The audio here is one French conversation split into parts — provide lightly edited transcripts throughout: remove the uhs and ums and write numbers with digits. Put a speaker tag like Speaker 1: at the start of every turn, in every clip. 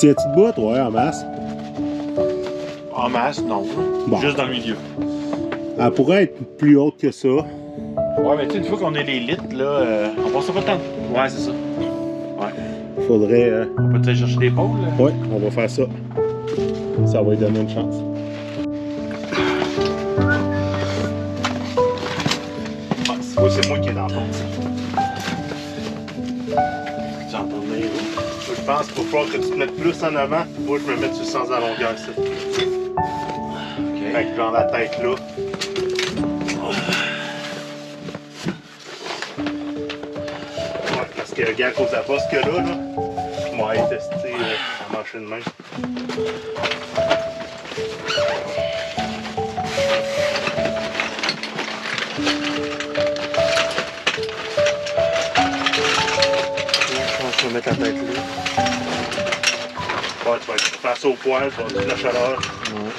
Speaker 1: Tiens-tu de bout? Ouais, en masse.
Speaker 2: En masse, non.
Speaker 1: Bon.
Speaker 2: Juste dans le milieu.
Speaker 1: Elle pourrait être plus haute que ça.
Speaker 2: Ouais, mais tu sais, une fois qu'on a les litres, là, on passera pas de temps. Ouais, c'est ça. Ouais.
Speaker 1: Faudrait...
Speaker 2: On peut aller chercher des pôles, là?
Speaker 1: Ouais, on va faire ça. Ça va lui donner une chance. Ah, c'est moi qui est dans le fond.
Speaker 2: Tu entends bien, là?
Speaker 1: Je pense qu'il va falloir que tu te mettes plus en avant. Moi, je me mets sur le sens à longueur ici.
Speaker 2: OK.
Speaker 1: Avec genre la tête là. Ouais, parce que regarde, à cause de la bosse que là, je vais aller tester la machine de main.
Speaker 2: Je pense que je vais mettre la tête là.
Speaker 1: Ouais, tu vas être face au poêle, tu vas avoir de la chaleur.
Speaker 2: Ouais.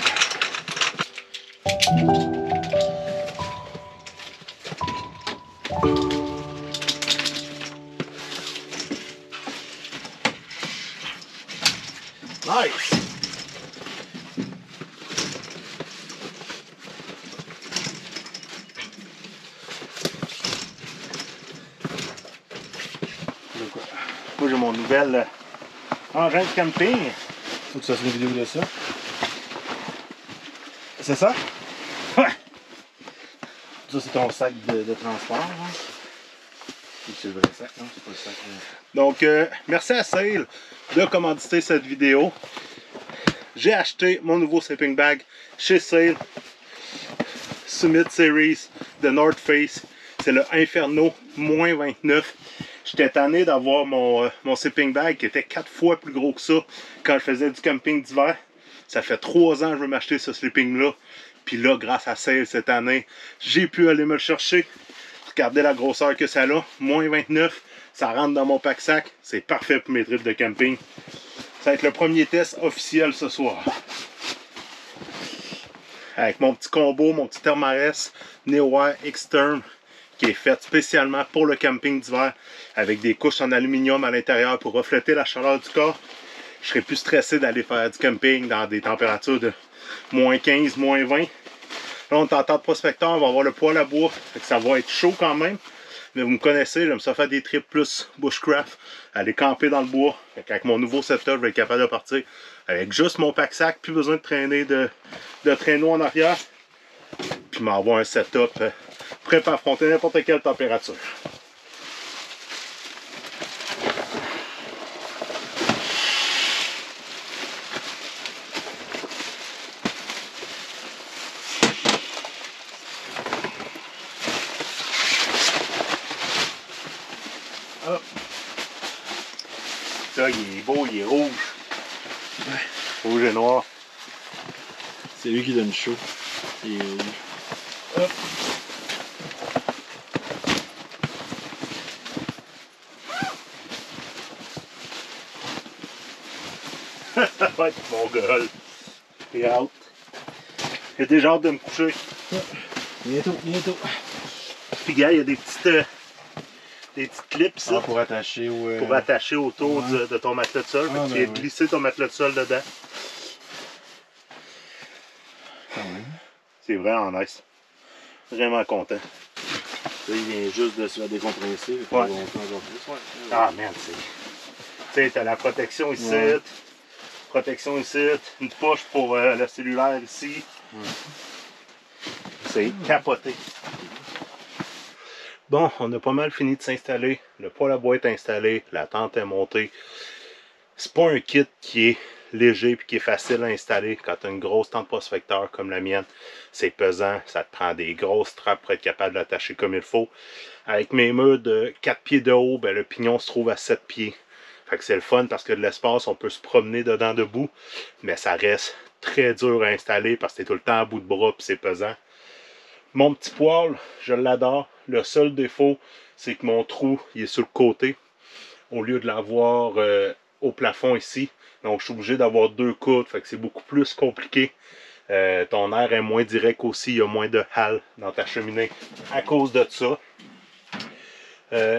Speaker 1: Nice! Moi j'ai mon nouvel engin de camping.
Speaker 2: Faut que ça fasse une vidéo de ça.
Speaker 1: C'est ça? Ouais!
Speaker 2: Ça, c'est ton sac de transport, hein? C'est le vrai sac, non? C'est pas le sac.
Speaker 1: Donc, merci à Sail de commanditer cette vidéo. J'ai acheté mon nouveau sleeping bag chez Sail. Summit Series de North Face. C'est le Inferno -29. J'étais tanné d'avoir mon sleeping bag qui était 4 fois plus gros que ça quand je faisais du camping d'hiver. Ça fait 3 ans que je veux m'acheter ce sleeping là. Puis là, grâce à Sail cette année, j'ai pu aller me le chercher. Regardez la grosseur que ça a. -29. Ça rentre dans mon pack-sac. C'est parfait pour mes trips de camping. Ça va être le premier test officiel ce soir. Avec mon petit combo, mon petit Thermarest Neowire X-Term qui est fait spécialement pour le camping d'hiver avec des couches en aluminium à l'intérieur pour refléter la chaleur du corps. Je serais plus stressé d'aller faire du camping dans des températures de -15, -20. Là, on est en temps de prospecteur, on va avoir le poêle à bois, fait que ça va être chaud quand même. Mais vous me connaissez, j'aime ça faire des trips plus bushcraft, aller camper dans le bois. Avec mon nouveau setup, je vais être capable de partir avec juste mon pack-sac, plus besoin de traîner de traîneau en arrière. Puis m'avoir un setup prêt pour affronter n'importe quelle température. Hop. Ça, il est beau, il est rouge. Ouais. Rouge et noir.
Speaker 2: C'est lui qui donne chaud. Il est rouge.
Speaker 1: Hop. Ça va être mon gueule. J'ai hâte. J'ai déjà hâte de me coucher.
Speaker 2: Bientôt, bientôt.
Speaker 1: Puis gars, il y a des petites clips
Speaker 2: Ah, pour attacher au...
Speaker 1: pour attacher autour de ton matelas de sol.
Speaker 2: Ah,
Speaker 1: Tu viens glisser ton matelas de sol dedans.
Speaker 2: Quand même.
Speaker 1: C'est vraiment nice. Vraiment content.
Speaker 2: Là, il vient juste de se faire décompresser.
Speaker 1: Ouais.
Speaker 2: On fait encore plus. Ouais.
Speaker 1: Ah merde, tu sais, t'as la protection ici,
Speaker 2: Ouais.
Speaker 1: protection ici, une poche pour le cellulaire ici.
Speaker 2: Ouais.
Speaker 1: C'est capoté. Bon, on a pas mal fini de s'installer. Le poêle à bois est installé, la tente est montée. C'est pas un kit qui est léger et qui est facile à installer quand tu as une grosse tente prospecteur comme la mienne. C'est pesant, ça te prend des grosses trappes pour être capable de l'attacher comme il faut. Avec mes murs de 4 pieds de haut, ben, le pignon se trouve à 7 pieds. Fait que c'est le fun parce que de l'espace, on peut se promener dedans debout, mais ça reste très dur à installer parce que tu es tout le temps à bout de bras et c'est pesant. Mon petit poêle, je l'adore. Le seul défaut, c'est que mon trou il est sur le côté au lieu de l'avoir au plafond ici. Donc je suis obligé d'avoir 2 coudes, fait que c'est beaucoup plus compliqué. Ton air est moins direct aussi, il y a moins de halles dans ta cheminée à cause de ça.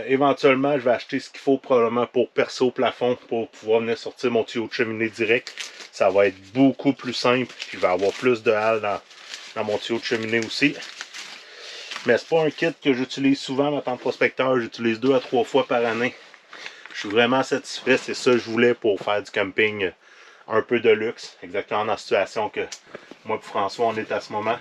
Speaker 1: Éventuellement, je vais acheter ce qu'il faut probablement pour percer au plafond pour pouvoir venir sortir mon tuyau de cheminée direct. Ça va être beaucoup plus simple. Puis je vais avoir plus de halles dans mon tuyau de cheminée aussi. Mais c'est pas un kit que j'utilise souvent en tant que prospecteur. J'utilise 2 à 3 fois par année. Je suis vraiment satisfait. C'est ça que je voulais pour faire du camping un peu de luxe. Exactement dans la situation que moi et François on est à ce moment.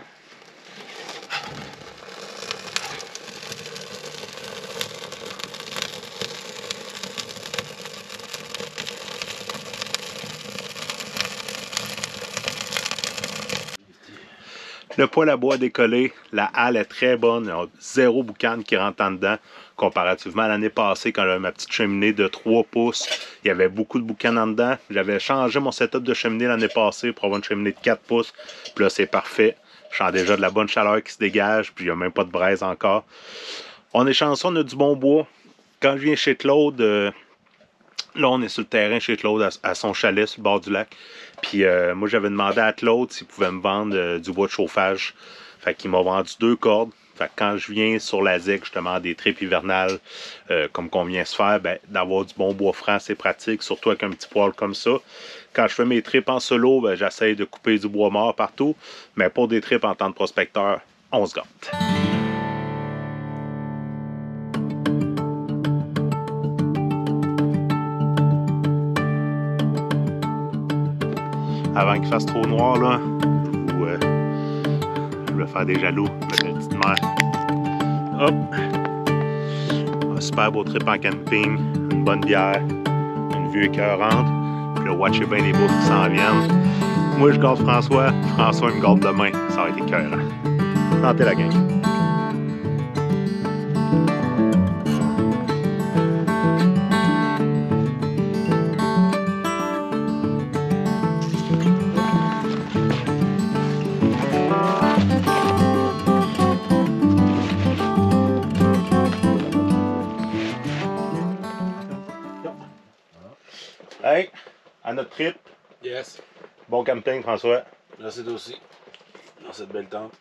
Speaker 1: Le poêle à bois décollé, la halle est très bonne, il y a 0 boucan qui rentre en dedans, comparativement à l'année passée quand j'avais ma petite cheminée de 3 pouces, il y avait beaucoup de boucan en dedans. J'avais changé mon setup de cheminée l'année passée pour avoir une cheminée de 4 pouces, puis là c'est parfait. Je sens déjà de la bonne chaleur qui se dégage, puis il n'y a même pas de braise encore. On est chanceux, on a du bon bois. Quand je viens chez Claude, là on est sur le terrain chez Claude à son chalet sur le bord du lac. Puis moi j'avais demandé à Claude s'il pouvait me vendre du bois de chauffage. Fait qu'il m'a vendu 2 cordes. Fait que quand je viens sur la ZEC justement des tripes hivernales comme qu'on vient se faire, ben, d'avoir du bon bois franc c'est pratique, surtout avec un petit poêle comme ça. Quand je fais mes tripes en solo, ben, j'essaye de couper du bois mort partout. Mais pour des tripes en tant que prospecteur, on se gâte. Avant qu'il fasse trop noir, là, je vais faire des jaloux avec la petite mère. Hop! Un super beau trip en camping, une bonne bière, une vue écœurante, puis là, watchez bien les bouffes qui s'en viennent. Moi, je garde François, François me garde demain, ça va être écœurant. Sentez la gang! Hey, à notre trip.
Speaker 2: Yes.
Speaker 1: Bon camping, François.
Speaker 2: Merci toi aussi. Dans cette belle tente.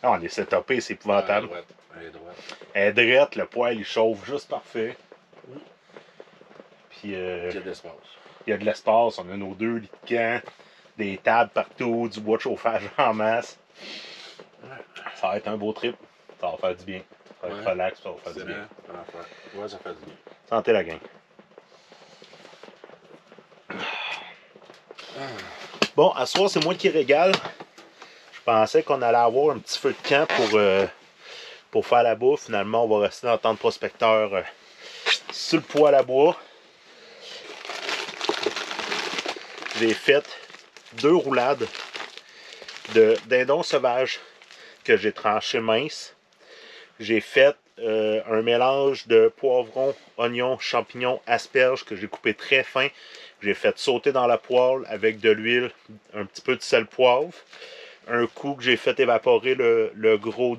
Speaker 1: Ah, on est setupé, c'est épouvantable.
Speaker 2: Elle est droite.
Speaker 1: Elle est droite, le poêle il chauffe juste parfait. Puis
Speaker 2: Il y a de l'espace.
Speaker 1: il y a de l'espace, on a nos 2 lits de camp, des tables partout, du bois de chauffage en masse. Ça va être un beau trip. Ça va faire du bien. Ça va être relax, ça va faire du bien.
Speaker 2: Ouais, ça fait du bien.
Speaker 1: Sentez la gang. Bon, à ce soir, c'est moi qui régale. Je pensais qu'on allait avoir un petit feu de camp pour faire la bouffe. Finalement, on va rester en tant que prospecteur sur le poêle à bois. J'ai fait 2 roulades de dindons sauvages que j'ai tranché mince. J'ai fait un mélange de poivrons, oignons, champignons, asperges que j'ai coupé très fin. J'ai fait sauter dans la poêle avec de l'huile, un petit peu de sel poivre. Un coup que j'ai fait évaporer le gros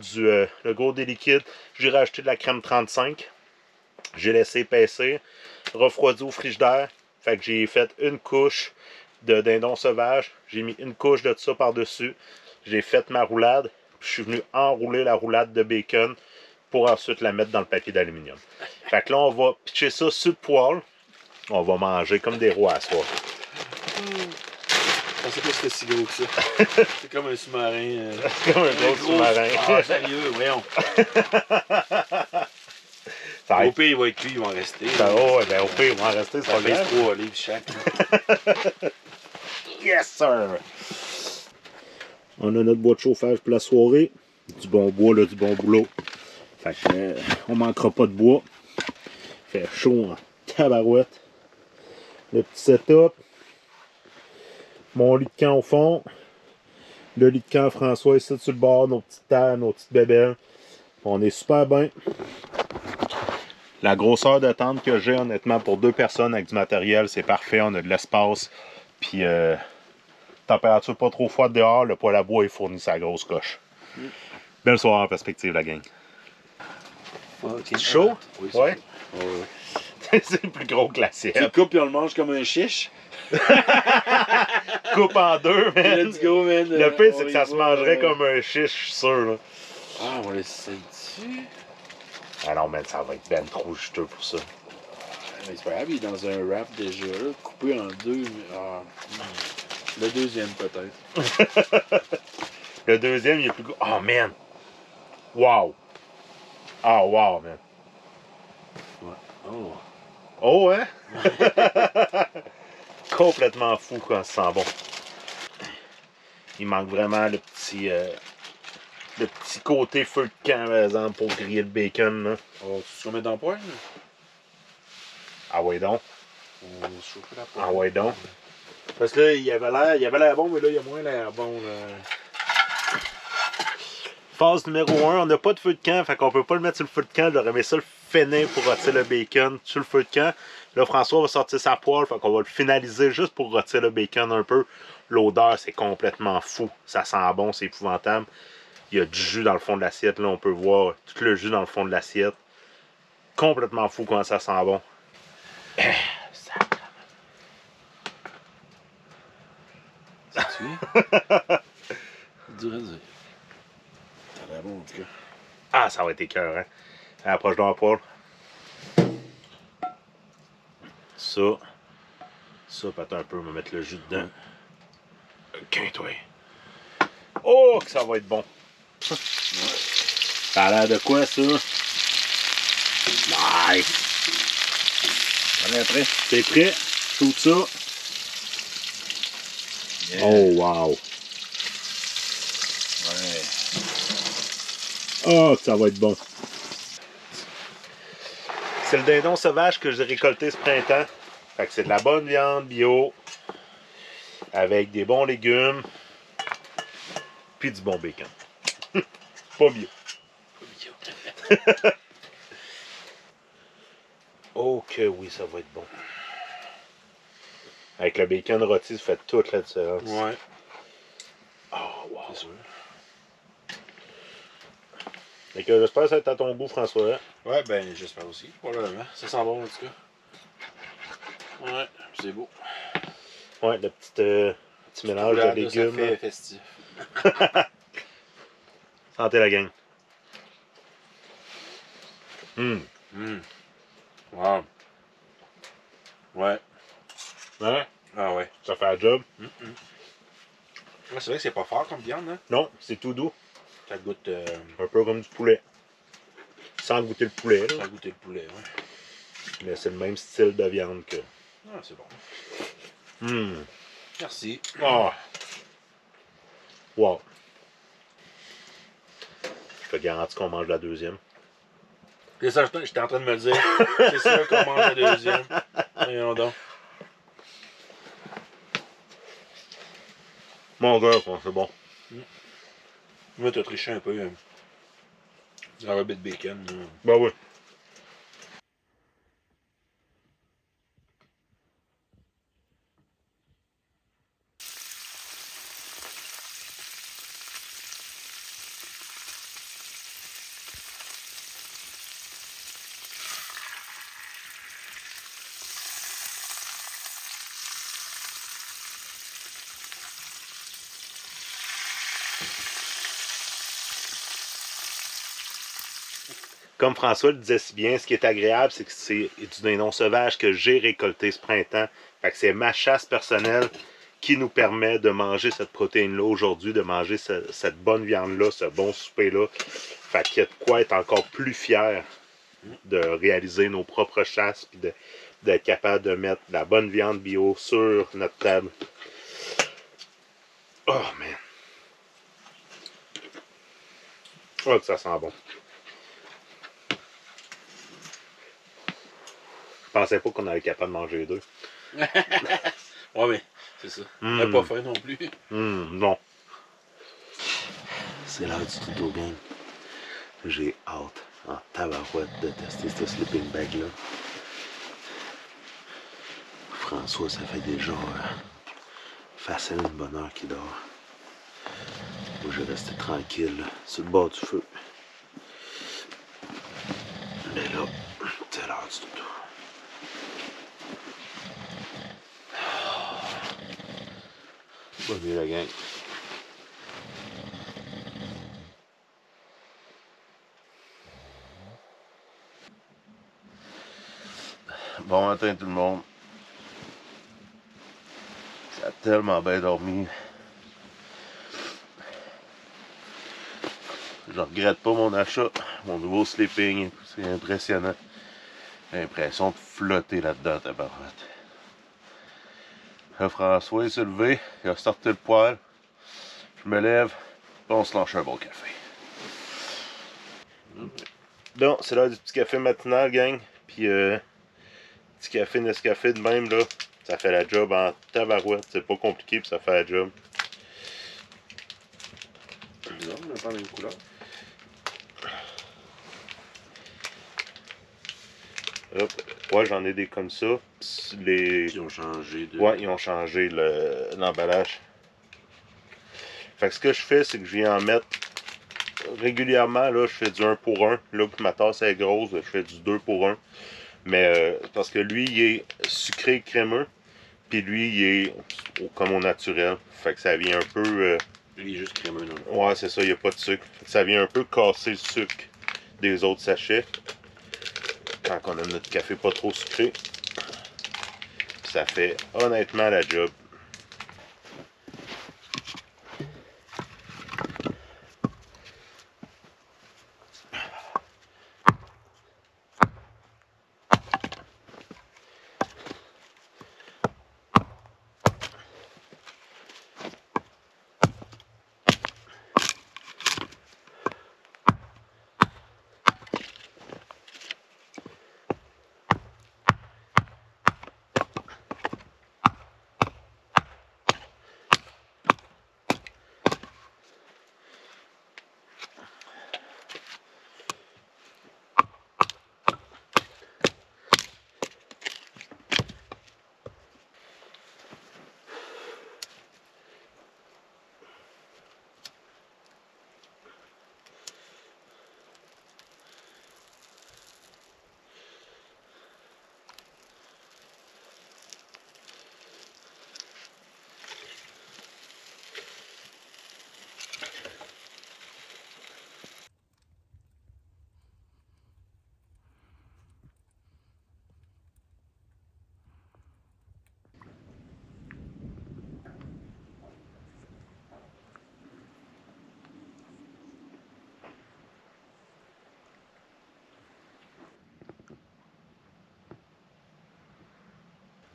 Speaker 1: des liquides, j'ai rajouté de la crème 35. J'ai laissé épaissir, refroidi au frigidaire. Fait que j'ai fait une couche de dindon sauvage. J'ai mis une couche de ça par-dessus. J'ai fait ma roulade. Puis je suis venu enrouler la roulade de bacon pour ensuite la mettre dans le papier d'aluminium. Fait que là, on va pitcher ça sur le poêle. On va manger comme des rois à soir.
Speaker 2: Je pensais pas que c'était si gros que ça. C'est comme un sous-marin.
Speaker 1: C'est comme un gros sous-marin.
Speaker 2: Ah, sérieux, voyons. Au pire, il va être cuit, il va en rester.
Speaker 1: Oh, ben, au pire, il va en rester, c'est pas grave.
Speaker 2: 3 livres chaque.
Speaker 1: Yes, sir! On a notre bois de chauffage pour la soirée. Du bon bois, là, du bon boulot. Fait que, on manquera pas de bois. Fait chaud en tabarouette. Le petit setup. Mon lit de camp au fond. Le lit de camp François ici sur le bord. Nos petites tables, nos petites bébelles. On est super bien. La grosseur de tente que j'ai, honnêtement, pour 2 personnes avec du matériel, c'est parfait. On a de l'espace. Puis, température pas trop froide dehors. Le poêle à bois est fourni sa grosse coche. Belle soirée en perspective, la gang.
Speaker 2: Okay.
Speaker 1: Chaud?
Speaker 2: Oui,
Speaker 1: ouais.
Speaker 2: Ouais.
Speaker 1: C'est le plus gros que l'assiette.
Speaker 2: Tu le coupes et on le mange comme un chiche.
Speaker 1: Coupe en 2, man.
Speaker 2: Let's go, man.
Speaker 1: Le pire, c'est que ça se mangerait comme un chiche, je suis sûr. Là.
Speaker 2: Ah, on va laisser dessus.
Speaker 1: Ah non, man, ça va être ben trop juteux pour ça.
Speaker 2: Mais c'est pas grave, il est dans un wrap déjà, là, coupé en deux. Mais, le deuxième peut-être.
Speaker 1: Le deuxième, il est plus gros. Oh, man! Wow! Ah, wow, man!
Speaker 2: Ouais. Oh!
Speaker 1: Oh, hein? Complètement fou quand ça sent bon. Il manque vraiment le petit côté feu de camp, par exemple, pour griller le bacon, là.
Speaker 2: Oh, tu te remets dans le poêle?
Speaker 1: Ah ouais donc.
Speaker 2: On va se chauffer la poêle.
Speaker 1: Ah ouais donc.
Speaker 2: Parce que là, il avait l'air bon, mais là, il y a moins l'air bon, là.
Speaker 1: Phase numéro 1, on n'a pas de feu de camp, fait qu'on peut pas le mettre sur le feu de camp. J'aurais mis ça le finir pour rôtir le bacon sur le feu de camp. Là, François va sortir sa poêle, fait qu'on va le finaliser juste pour rôtir le bacon un peu. L'odeur, c'est complètement fou. Ça sent bon, c'est épouvantable. Il y a du jus dans le fond de l'assiette, là, on peut voir tout le jus dans le fond de l'assiette. Complètement fou quand ça sent bon.
Speaker 2: C'est-tu? Dur à dire. Ça a l'air bon, en tout cas.
Speaker 1: Ah, ça va être écœurant. Approche de la poêle. Ça, peut-être un peu, on va mettre le jus dedans. Ok, toi. Oh, que ça va être bon. Ça a l'air de quoi, ça? Nice.
Speaker 2: On est prêt?
Speaker 1: T'es prêt? Tout ça.
Speaker 2: Yeah.
Speaker 1: Oh, wow.
Speaker 2: Ouais.
Speaker 1: Oh, que ça va être bon. C'est le dindon sauvage que j'ai récolté ce printemps. Fait que c'est de la bonne viande bio. Avec des bons légumes. Puis du bon bacon. Pas bio. Oh que oui, ça va être bon. Avec le bacon rôti, ça fait toute la différence.
Speaker 2: Ouais.
Speaker 1: Oh, wow.
Speaker 2: C'est sûr.
Speaker 1: Fait que j'espère que ça va être à ton goût, François.
Speaker 2: Ouais, ben, j'espère aussi. Probablement. Ça sent bon, en tout cas. Ouais, c'est beau.
Speaker 1: Ouais, le petit mélange de légumes.
Speaker 2: Ça fait festif.
Speaker 1: Santé la gang.
Speaker 2: Wow. Ouais.
Speaker 1: Hein?
Speaker 2: Ah ouais.
Speaker 1: Ça fait la job?
Speaker 2: Ouais, c'est vrai que c'est pas fort comme viande, hein?
Speaker 1: Non, c'est tout doux.
Speaker 2: Ça goûte...
Speaker 1: Un peu comme du poulet. Sans goûter le poulet, là.
Speaker 2: Ça goûte le poulet, ouais.
Speaker 1: Mais c'est le même style de viande que.
Speaker 2: Ah, c'est bon. Merci.
Speaker 1: Oh! Wow! Je te garantis qu'on mange la deuxième.
Speaker 2: C'est ça, j'étais en train de me dire. C'est sûr qu'on mange la deuxième. Voyons donc.
Speaker 1: Mon gars, c'est bon.
Speaker 2: Moi, t'as triché un peu. La rubis de bacon. Là.
Speaker 1: Ben oui. Comme François le disait si bien, ce qui est agréable, c'est que c'est du dindon sauvage que j'ai récolté ce printemps. Fait que c'est ma chasse personnelle qui nous permet de manger cette protéine-là aujourd'hui, de manger cette bonne viande-là, ce bon souper-là. Fait qu'il y a de quoi être encore plus fier de réaliser nos propres chasses puis d'être capable de mettre de la bonne viande bio sur notre table. Oh, man! Oh, que ça sent bon. Je pensais pas qu'on allait être capable de manger les deux.
Speaker 2: Ouais, mais c'est ça. On n'a pas faim non plus.
Speaker 1: Non. C'est l'heure du tuto gang. J'ai hâte en tabarouette de tester ce sleeping bag là. François, ça fait déjà facile une bonne heure qu'il dort. Moi, je vais rester tranquille sur le bord du feu. Mais là, c'est l'heure du tuto. Bonne nuit la gang.
Speaker 3: Bon matin tout le monde. Ça a tellement bien dormi. Je regrette pas mon achat. Mon nouveau sleeping. C'est impressionnant. J'ai l'impression de flotter là-dedans, tabarouette. Là, François il s'est levé. Il a sorti le poêle. Je me lève. On se lâche un bon café. Donc, c'est l'heure du petit café matinal, gang. Puis, petit café Nescafé de même, là. Ça fait la job en tabarouette. C'est pas compliqué, puis ça fait la job.
Speaker 2: C'est bizarre, on n'a pas la même couleur.
Speaker 3: Hop. Ouais, j'en ai des comme ça. Les...
Speaker 2: Ils ont changé de.
Speaker 3: Ouais, ils ont changé l'emballage. Fait que ce que je fais, c'est que je viens en mettre régulièrement. Là, je fais du 1 pour 1. Là, que ma tasse est grosse, je fais du 2 pour 1. Mais parce que lui, il est sucré et crémeux. Puis lui, il est comme au naturel. Fait que ça vient un peu...
Speaker 2: Il est juste crémeux, non?
Speaker 3: Ouais, c'est ça, il n'y a pas de sucre. Ça vient un peu casser le sucre des autres sachets. Quand on a notre café pas trop sucré. Puis ça fait honnêtement la job.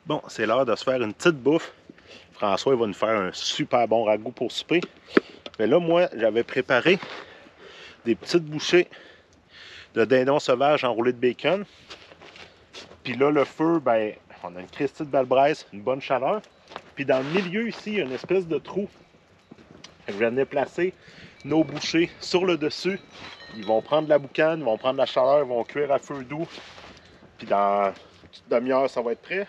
Speaker 3: Bon, c'est l'heure de se faire une petite bouffe. François va nous faire un super bon ragoût pour souper. Mais là, moi, j'avais préparé des petites bouchées de dindon sauvage enroulé de bacon. Puis là, le feu, ben, on a une Christie de belle braise, une bonne chaleur. Puis dans le milieu ici, il y a une espèce de trou. Je venais placer nos bouchées sur le dessus. Ils vont prendre la boucane, ils vont prendre la chaleur, ils vont cuire à feu doux. Puis dans une petite demi-heure, ça va être prêt.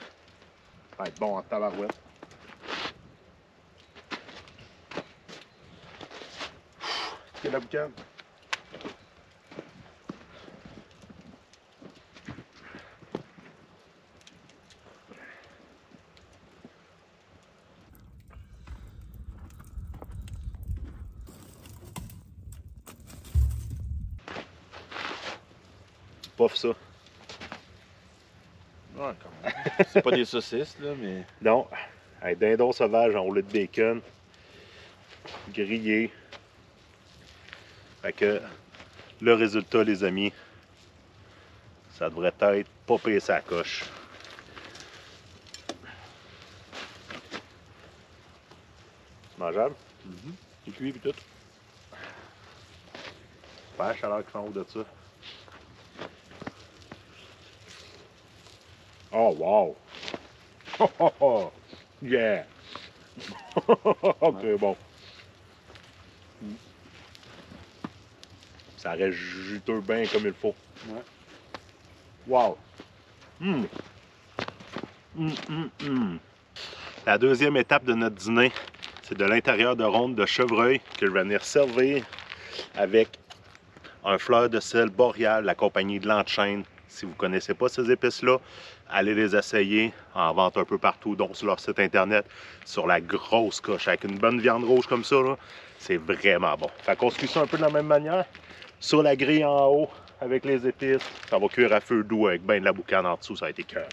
Speaker 3: Ça va être bon en tabarouette. C'est la boucane. Pof ça.
Speaker 2: Ouais, comme. C'est pas des saucisses, là, mais.
Speaker 3: Non, un dindon sauvage enroulé de bacon, grillé. Fait que le résultat, les amis, ça devrait être pas payer sa coche. Mangeable?
Speaker 2: C'est cuit et tout.
Speaker 3: Pas la chaleur qui fait en haut de ça. Oh, wow! Oh, oh, oh. Yeah! Ok, bon. Ça reste juteux bien comme il faut.
Speaker 2: Ouais.
Speaker 3: Wow! La deuxième étape de notre dîner, c'est de l'intérieur de ronde de chevreuil que je vais venir servir avec un fleur de sel boréal, la compagnie de l'Enchaîne. Si vous ne connaissez pas ces épices-là, allez les essayer. En vente un peu partout, donc sur leur site internet, sur la grosse coche. Avec une bonne viande rouge comme ça, c'est vraiment bon. Fait qu'on se cuit ça un peu de la même manière. Sur la grille en haut, avec les épices. Ça va cuire à feu doux avec ben de la boucane en dessous, ça a été cœur.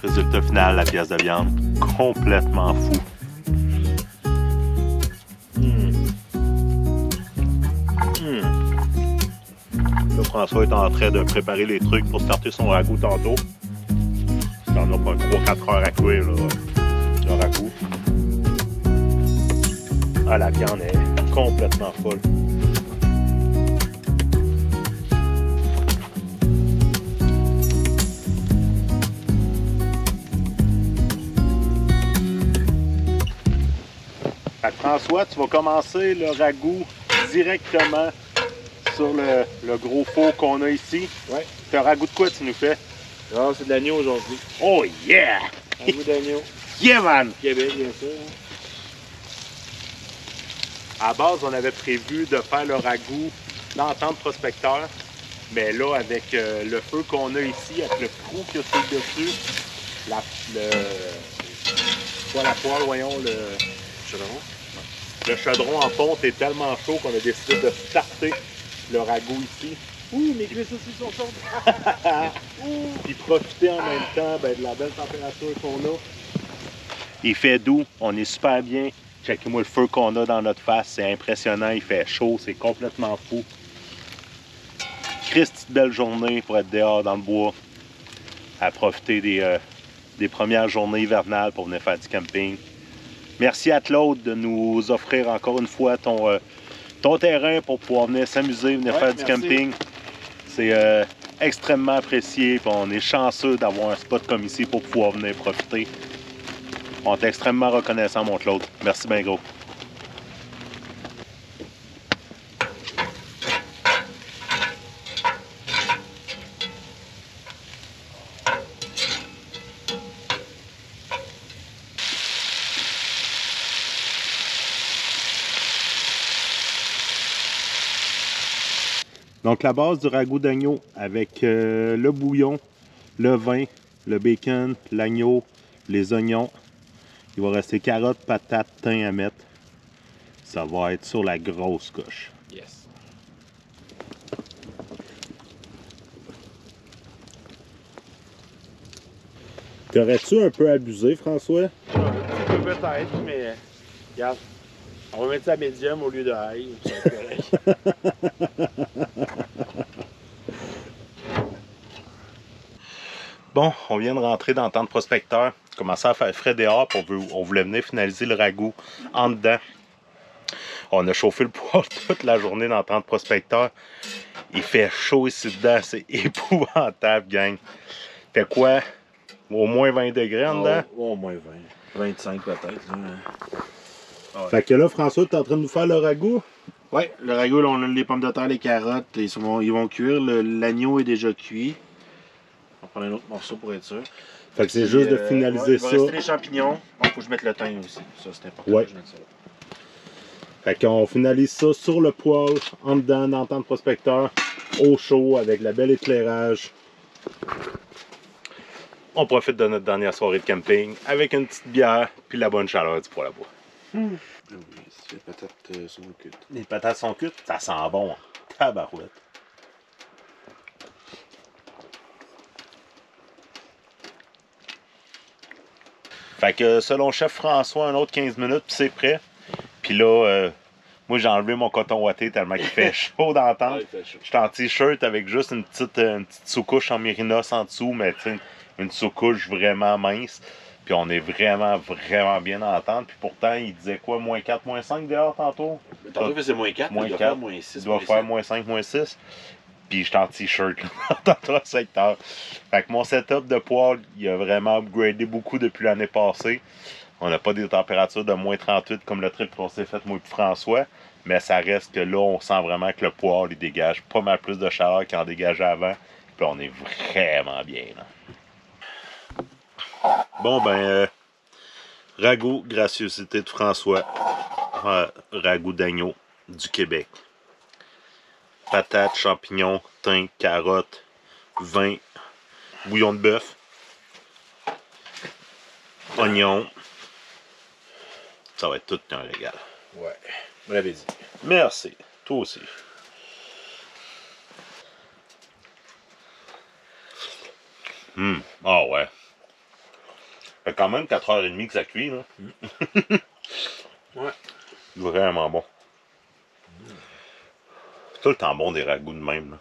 Speaker 3: Résultat final, la pièce de viande, complètement fou. Là, François est en train de préparer les trucs pour starter son ragoût tantôt. Il en a pas 3-4 heures à cuire, là, le ragoût. Ah, la viande est complètement folle. Fait que François, tu vas commencer le ragoût directement sur le gros four qu'on a ici.
Speaker 2: Ouais.
Speaker 3: C'est un ragoût de quoi tu nous fais?
Speaker 2: Ah, c'est de l'agneau aujourd'hui.
Speaker 3: Oh yeah!
Speaker 2: Ragoût d'agneau.
Speaker 3: Yeah man!
Speaker 2: Québec, bien sûr.
Speaker 3: À la base, on avait prévu de faire le ragoût dans le temps de prospecteur. Mais là, avec le feu qu'on a ici, avec le trou qu'il y a sur le dessus, la poêle, voyons, le chaudron en fonte est tellement chaud qu'on a décidé de starter le ragoût ici.
Speaker 2: Ouh, mes cuisses aussi sont chaudes.
Speaker 3: Puis profiter en même temps de la belle température qu'on a. Il fait doux, on est super bien. Checkez-moi le feu qu'on a dans notre face, c'est impressionnant, il fait chaud, c'est complètement fou. Christ, belle journée pour être dehors dans le bois, à profiter des premières journées hivernales pour venir faire du camping. Merci à Claude de nous offrir encore une fois ton terrain pour pouvoir venir s'amuser, venir faire du camping. C'est extrêmement apprécié, puis on est chanceux d'avoir un spot comme ici pour pouvoir venir profiter. On est extrêmement reconnaissant, mon Claude. Merci bien gros. Donc la base du ragoût d'agneau avec le bouillon, le vin, le bacon, l'agneau, les oignons. Il va rester carottes, patates, thym à mettre. Ça va être sur la grosse coche.
Speaker 2: Yes.
Speaker 3: T'aurais-tu un peu abusé, François?
Speaker 2: Un petit peu peut-être, mais regarde, on va mettre ça à médium au lieu de high.
Speaker 3: Bon, on vient de rentrer dans le temps de prospecteur. Commençait à faire frais dehors, puis on voulait venir finaliser le ragoût en dedans. On a chauffé le poêle toute la journée dans le temps de prospecteur. Il fait chaud ici dedans, c'est épouvantable, gang. Fait quoi? Au moins 20 degrés en dedans?
Speaker 2: Au moins 20. 25 peut-être.
Speaker 3: Ouais. Fait que là, François, tu es en train de nous faire le ragoût?
Speaker 2: Oui, le ragoût, là, on a les pommes de terre, les carottes, ils vont cuire. L'agneau est déjà cuit. On va prendre un autre morceau pour être sûr.
Speaker 3: Fait que c'est juste de finaliser ça.
Speaker 2: Il va rester les champignons. Il faut que je mette le thym aussi. Ça, c'est important.
Speaker 3: Ouais.
Speaker 2: Que je mette ça là.
Speaker 3: Fait qu'on finalise ça sur le poêle, en dedans, dans le temps de prospecteur, au chaud, avec la belle éclairage. On profite de notre dernière soirée de camping avec une petite bière puis la bonne chaleur du poêle à bois.
Speaker 2: Ah oui, les patates sont cuites.
Speaker 3: Les patates sont cuites, ça sent bon. Tabarouette. Fait que selon chef François, un autre 15 minutes puis c'est prêt. Puis là, moi j'ai enlevé mon coton ouaté tellement qu'il fait chaud dans la tente.
Speaker 2: Ouais,
Speaker 3: Je suis en t-shirt avec juste une petite sous-couche en mérinos en dessous, mais tu sais, une sous-couche vraiment mince. Puis on est vraiment bien dans la tente. Puis pourtant, il disait quoi, moins 4, moins 5 dehors tantôt?
Speaker 2: Tantôt, il faisait moins 4,
Speaker 3: moins
Speaker 2: il doit
Speaker 3: 4,
Speaker 2: faire moins 6.
Speaker 3: Il doit faire moins 5, moins 6. Puis j'étais en t-shirt dans 3 secteurs. Fait que mon setup de poêle, il a vraiment upgradé beaucoup depuis l'année passée. On n'a pas des températures de moins 38 comme le trip qu'on s'est fait, moi et François. Mais ça reste que là, on sent vraiment que le poêle, il dégage pas mal plus de chaleur qu'il en dégageait avant. Puis on est vraiment bien, là. Bon, ben, ragoût, gracieuseté de François. Ragoût d'agneau du Québec. Patates, champignons, thym, carottes, vin, bouillon de bœuf, oignons. Ça va être tout un régal.
Speaker 2: Ouais. Vous l'avez dit.
Speaker 3: Merci. Toi aussi. Ah ouais. Ça fait quand même 4h30 que ça cuit, là.
Speaker 2: Ouais.
Speaker 3: Vraiment bon. C'est tout le temps bon des ragoûts de même, là.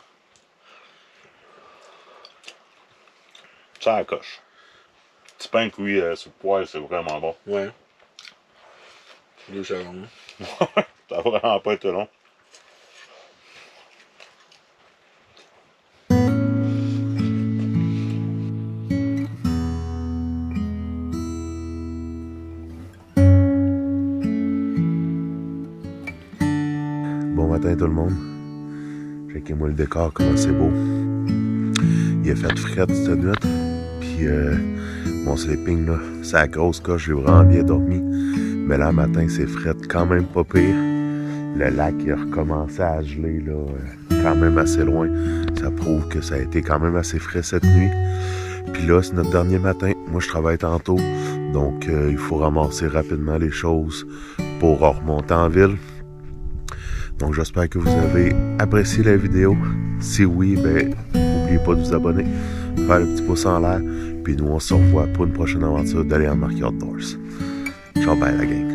Speaker 3: Ça la coche. Petit pain cuit sur le poêle, c'est vraiment bon.
Speaker 2: Ouais. 2 secondes.
Speaker 3: Ça va vraiment pas être long.
Speaker 4: Bon matin tout le monde. Checkez-moi le décor, comment c'est beau. Il a fait frette cette nuit. Puis mon sleeping là, c'est la grosse coche, j'ai vraiment bien dormi. Mais là matin c'est frette quand même pas pire. Le lac il a recommencé à geler là, quand même assez loin. Ça prouve que ça a été quand même assez frais cette nuit. Puis là c'est notre dernier matin. Moi je travaille tantôt. Donc il faut ramasser rapidement les choses pour remonter en ville. Donc j'espère que vous avez apprécié la vidéo. Si oui, ben n'oubliez pas de vous abonner, faire le petit pouce en l'air. Puis nous on se revoit pour une prochaine aventure d'aller en Marquis Outdoors. Ciao bye la gang.